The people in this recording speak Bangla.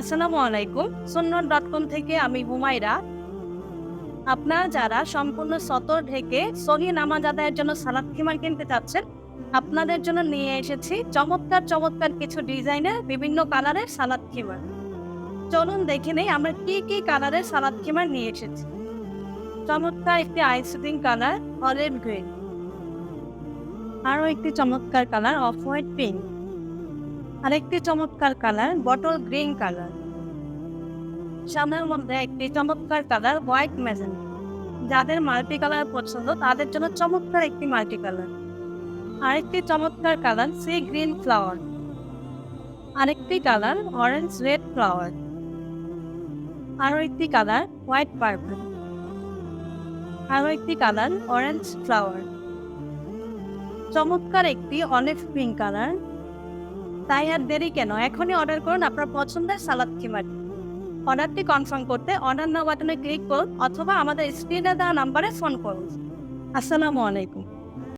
আসসালামু আলাইকুম। sunnat.com থেকে আমি হুমায়রা। আপনারা যারা সম্পূর্ণ সতর ঢেকে সহি নামাজ আদায়ের জন্য সালাদ খিমার কিনতে চাচ্ছেন, আপনাদের জন্য নিয়ে এসেছি চমৎকার চমৎকার কিছু ডিজাইনের বিভিন্ন কালারের সালাদ খিমার। চলুন দেখে নেই আমরা কি কি কালারের সালাদ খিমার নিয়ে এসেছি। চমৎকার একটি আইসিং কালার অলিভ গ্রিন, আরও একটি চমৎকার কালার অফ হোয়াইট পিঙ্ক, আরেকটি চমৎকার কালার বটল গ্রিন কালার, সামনের মধ্যে একটি চমৎকার কালার হোয়াইট ম্যাজেন্টা। যাদের মাল্টি কালার পছন্দ তাদের জন্য চমৎকার একটি মাল্টি কালার, আরেকটি চমৎকার কালার সি গ্রিন ফ্লাওয়ার, আরেকটি কালার অরেঞ্জ রেড ফ্লাওয়ার, আরও একটি কালার হোয়াইট পার্পল, আরও একটি কালার অরেঞ্জ ফ্লাওয়ার, চমৎকার একটি অলিভ পিঙ্ক কালার। তাই আর দেরি কেন, এখনই অর্ডার করুন আপনার পছন্দের সালাদ খিমার। অর্ডারটি কনফার্ম করতে অর্ডার নাও বাটনে ক্লিক করুন অথবা আমাদের স্ক্রিনে দেওয়া নাম্বারে ফোন করুন। আসসালামু আলাইকুম।